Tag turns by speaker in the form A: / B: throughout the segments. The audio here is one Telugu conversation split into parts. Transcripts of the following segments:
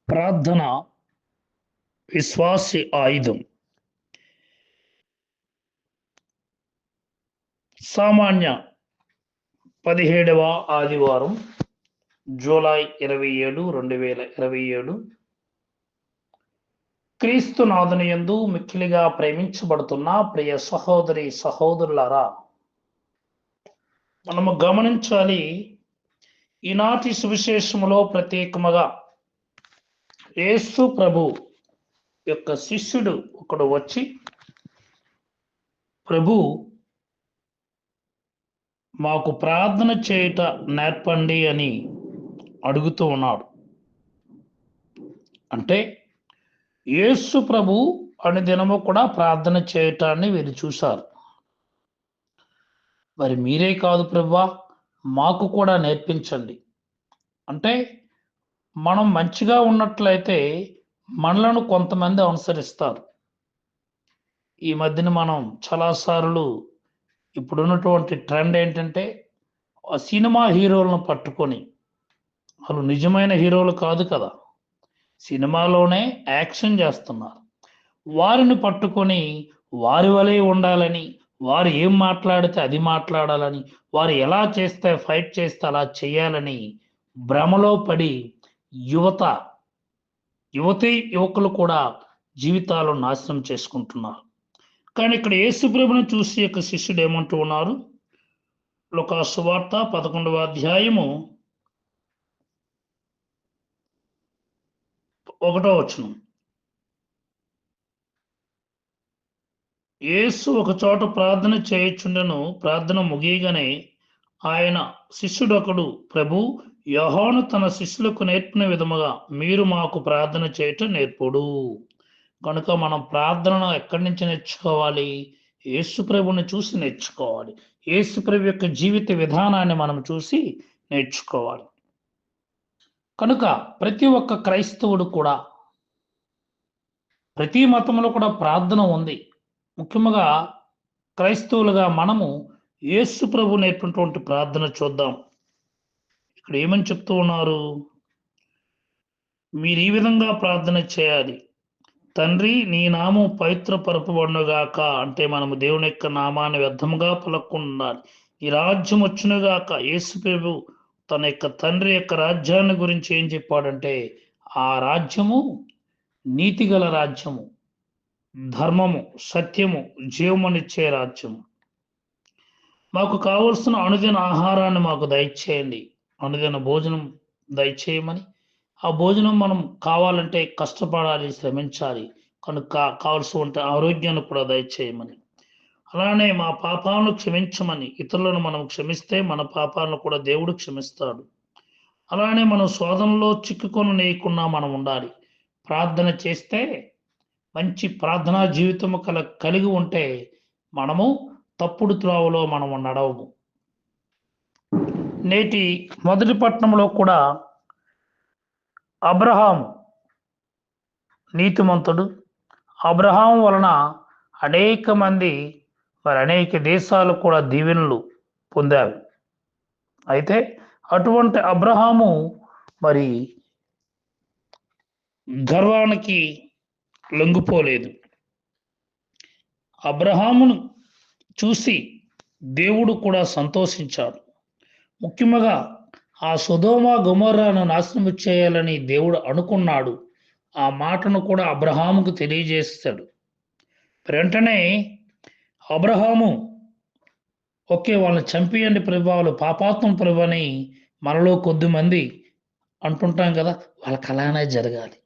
A: ప్రార్థన విశ్వాసి ఆయుధం. సామాన్య 17వ ఆదివారం జూలై 27, 2027. క్రీస్తు నాథుని యందు మిక్కిలిగా ప్రేమించబడుతున్న ప్రియ సహోదరి సహోదరులారా, మనము గమనించాలి. ఈనాటి సువిశేషములో ప్రత్యేకముగా యేసు ప్రభు యొక్క శిష్యుడు ఒకడు వచ్చి, ప్రభు, మాకు ప్రార్థన చేయుట నేర్పండి అని అడుగుతూ ఉన్నాడు. అంటే యేసు ప్రభు అనుదినము కూడా ప్రార్థన చేయటాన్ని వీరు చూశారు. మరి మీరే కాదు ప్రభువా, మాకు కూడా నేర్పించండి. అంటే మనం మంచిగా ఉన్నట్లయితే మనలను కొంతమంది అనుసరిస్తారు. ఈ మధ్యన మనం చాలాసార్లు ఇప్పుడున్నటువంటి ట్రెండ్ ఏంటంటే, ఆ సినిమా హీరోలను పట్టుకొని, వాళ్ళు నిజమైన హీరోలు కాదు కదా, సినిమాలోనే యాక్షన్ చేస్తున్నారు, వారిని పట్టుకొని వారి వలె ఉండాలని, వారు ఏం మాట్లాడితే అది మాట్లాడాలని, వారు ఎలా చేస్తే ఫైట్ చేస్తే అలా చేయాలని భ్రమలో పడి యువతి యువకులు కూడా జీవితాలను నాశనం చేసుకుంటున్నారు. కానీ ఇక్కడ యేసు ప్రభువును చూసి యొక్క శిష్యుడు ఏమంటూ ఉన్నారు? లూకా సువార్త 11వ అధ్యాయము 1వ వచనం. యేసు ఒక చోట ప్రార్థన చేయుచుండెను. ప్రార్థన ముగియగానే ఆయన శిష్యుడొకడు, ప్రభు, యోహాను తన శిష్యులకు నేర్పిన విధముగా మీరు మాకు ప్రార్థన చేయటం నేర్పుడు. కనుక మనం ప్రార్థనను ఎక్కడి నుంచి నేర్చుకోవాలి? యేసు ప్రభుని చూసి నేర్చుకోవాలి. యేసు ప్రభు యొక్క జీవిత విధానాన్ని మనం చూసి నేర్చుకోవాలి. కనుక ప్రతి ఒక్క క్రైస్తవుడు కూడా, ప్రతి మతంలో కూడా ప్రార్థన ఉంది. ముఖ్యంగా క్రైస్తవులుగా మనము యేసు ప్రభు నేర్పినటువంటి ప్రార్థన చూద్దాం. ఇక్కడ ఏమని చెప్తూ ఉన్నారు? మీరు ఈ విధంగా ప్రార్థన చేయాలి. తండ్రి, నీ నామం పవిత్రపరపబడునుగాక. అంటే మనము దేవుని యొక్క నామాన్ని వ్యర్థముగా పలకకుండా, ఈ రాజ్యం వచ్చునుగాక. యేసు ప్రభు తన యొక్క తండ్రి యొక్క రాజ్యాన్ని గురించి ఏం చెప్పాడంటే, ఆ రాజ్యము నీతిగల రాజ్యము, ధర్మము, సత్యము, జీవమునిచ్చే రాజ్యము. మాకు కావలసిన అనుదిన ఆహారాన్ని మాకు దయచేయండి, అనుదిన భోజనం దయచేయమని. ఆ భోజనం మనం కావాలంటే కష్టపడాలి, శ్రమించాలి. కనుక కావలసిన ఆరోగ్యాన్ని కూడా దయచేయమని. అలానే మా పాపాలను క్షమించమని. ఇతరులను మనం క్షమిస్తే మన పాపాలను కూడా దేవుడు క్షమిస్తాడు. అలానే మనం శోధనలో చిక్కుకొని నేయకుండా మనం ఉండాలి. ప్రార్థన చేస్తే, మంచి ప్రార్థనా జీవితము కలిగి ఉంటే మనము తప్పుడు త్రోవలో మనము నడవము. నేటి మొదటి పట్టణంలో కూడా అబ్రహాం నీతిమంతుడు. అబ్రహాం వలన అనేక మంది, మరి అనేక దేశాలు కూడా దీవెనలు పొందారు. అయితే అటువంటి అబ్రహాము మరి గర్వానికి లొంగిపోలేదు. అబ్రహామును చూసి దేవుడు కూడా సంతోషించాడు. ముఖ్యంగా ఆ సొదొమ గొమొర్రాను నాశనం చేయాలని దేవుడు అనుకున్నాడు. ఆ మాటను కూడా అబ్రహాముకు తెలియజేస్తాడు. వెంటనే అబ్రహాము, ఓకే, వాళ్ళని చంపియండి ప్రభు, వాళ్ళు పాపాత్మ ప్రభు అని మనలో కొద్దిమంది అంటుంటాం కదా, వాళ్ళకి అలానే జరగాలి.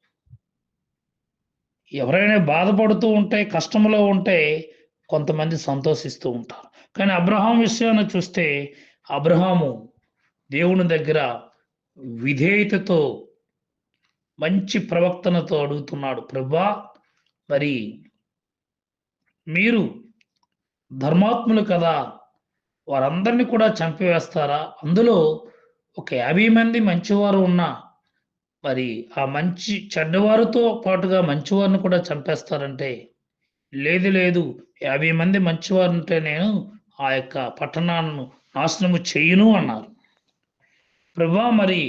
A: ఎవరైనా బాధపడుతూ ఉంటే, కష్టంలో ఉంటే కొంతమంది సంతోషిస్తూ ఉంటారు. కానీ అబ్రహాం విషయాన్ని చూస్తే, అబ్రహాము దేవుని దగ్గర విధేయతతో, మంచి ప్రవక్తనతో అడుగుతున్నాడు, ప్రభువా, మరి మీరు ధర్మాత్ములు కదా, వారందరినీ కూడా చంపివేస్తారా? అందులో ఒక 50 మంది మంచివారు ఉన్నా మరి ఆ మంచి చెడ్డవారితో పాటుగా మంచివారిని కూడా చంపేస్తారంటే, లేదు లేదు, 50 మంది మంచివారు ఉంటే నేను ఆ యొక్క పట్టణాలను నాశనము చెయ్యను అన్నారు. ప్రభువా, మరి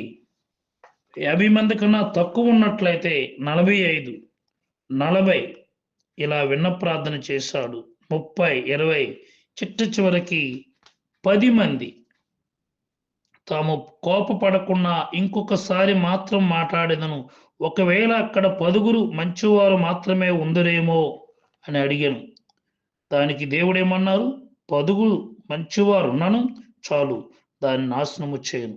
A: 50 మంది కన్నా తక్కువ ఉన్నట్లయితే 45, 40 ఇలా విన్న ప్రార్థన చేశాడు. 30, 20 చివరికి 10 మంది తాము కోపపడకుండా ఇంకొకసారి మాత్రం మాట్లాడేదను, ఒకవేళ అక్కడ 10 మంచివారు మాత్రమే ఉందరేమో అని అడిగాను. దానికి దేవుడేమన్నారు? 10 మంచివారు ఉన్నాను చాలు, దాన్ని నాశనము చేయను.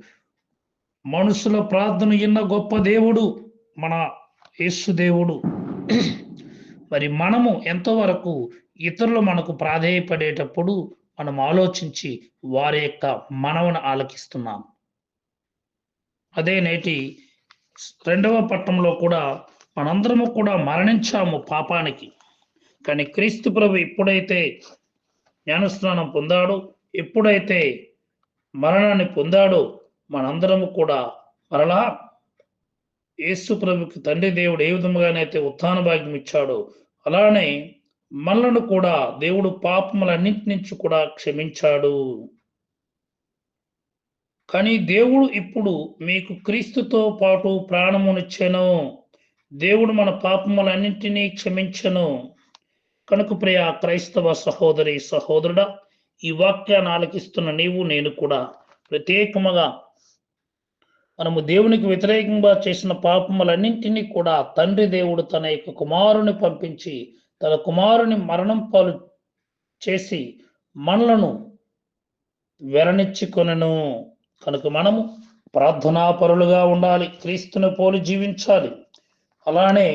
A: మనుషుల ప్రార్థన విన్న గొప్ప దేవుడు మన యేసు దేవుడు. మరి మనము ఎంతవరకు ఇతరులు మనకు ప్రాధేయపడేటప్పుడు మనం ఆలోచించి వారి యొక్క మనవను ఆలకిస్తున్నాం. అదే నేటి 2వ పట్టణంలో కూడా మనందరము కూడా మరణించాము పాపానికి. కానీ క్రీస్తు ప్రభు ఎప్పుడైతే జ్ఞానస్నానం పొందాడో, ఎప్పుడైతే మరణాన్ని పొందాడో, మనందరము కూడా మరలా యేసు ప్రభుకి తండ్రి దేవుడు ఏ విధముగానైతే ఉత్థాన భాగ్యం ఇచ్చాడో, అలానే మనలను కూడా దేవుడు పాపములన్నింటి నుంచి కూడా క్షమించాడు. కానీ దేవుడు ఇప్పుడు మీకు క్రీస్తుతో పాటు ప్రాణమునిచ్చెను. దేవుడు మన పాపములన్నింటినీ క్షమించెను. కనుక ప్రియ క్రైస్తవ సహోదరి సహోదరుడా, ఈ వాక్యాన్ని ఆలకిస్తున్న నీవు నేను కూడా ప్రత్యేకముగా మనము దేవునికి వ్యతిరేకంగా చేసిన పాపములన్నింటినీ కూడా తండ్రి దేవుడు తన యొక్క కుమారుని పంపించి తన కుమారుని మరణం పాలు చేసి మనలను వెరనిచ్చుకొనెను. కనుక మనము ప్రార్థనాపరులుగా ఉండాలి, క్రీస్తుని పోలి జీవించాలి. అలానే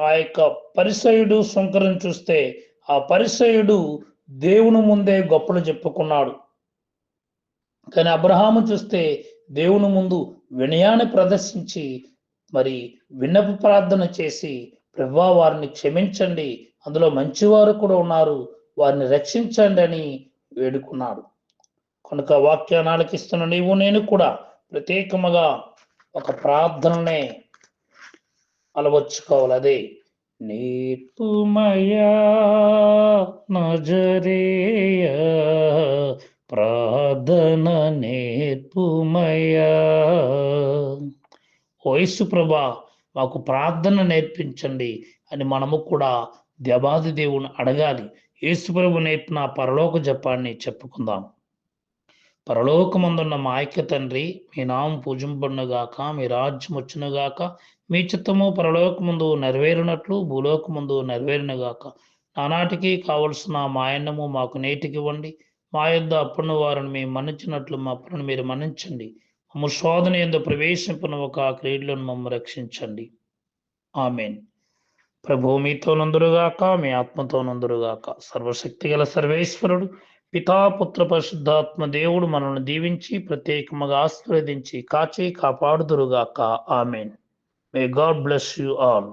A: ఆ యొక్క పరిసయుడు శంకరుని చూస్తే ఆ పరిసయుడు దేవుని ముందే గొప్పలు చెప్పుకున్నాడు. కానీ అబ్రహాము చూస్తే దేవుని ముందు వినయాన్ని ప్రదర్శించి మరి విన్నప ప్రార్థన చేసి, ప్రభువా వారిని క్షమించండి, అందులో మంచివారు కూడా ఉన్నారు, వారిని రక్షించండి అని వేడుకున్నాడు. కనుక వాక్యాన్ని ఆలకిస్తున్న నీవు నేను కూడా ప్రత్యేకముగా ఒక ప్రార్థననే అలవర్చుకోవాలి. అదే నేర్పుమయా నజరేయ ప్రార్థన నేర్పుమయా. ఓ యేసు ప్రభా, మాకు ప్రార్థన నేర్పించండి అని మనము కూడా దేవాది దేవుని అడగాలి. యేసు ప్రభు నేర్పిన పరలోక జపాన్ని చెప్పుకుందాం. పరలోకమందున్న మా ఐక్య తండ్రి, మీ నామం పూజింపబడునుగాక, మీ రాజ్యం వచ్చునుగాక, మీ చిత్తము పరలోకమందు నెరవేరినట్లు భూలోకమందు నెరవేరునుగాక. నానాటికి కావలసిన మా అన్నము మాకు నేటికి ఇవ్వండి. మా యొద్ద అప్పున్న వారిని మేము మన్నించినట్లు మా అప్పులను మీరు మన్నించండి. మమ్మ శోధన యందు ప్రవేశింపున ఒక క్రీడలను మమ్మ రక్షించండి. ఆమెన్. ప్రభువు మీతో నందురుగాక, మీ ఆత్మతో నందురుగాక. సర్వశక్తి గల సర్వేశ్వరుడు పితా పుత్ర పరిశుద్ధాత్మ దేవుడు మనల్ని దీవించి ప్రత్యేకముగా ఆశీర్వదించి కాచి కాపాడుదురుగాక. Amen. May God bless you all.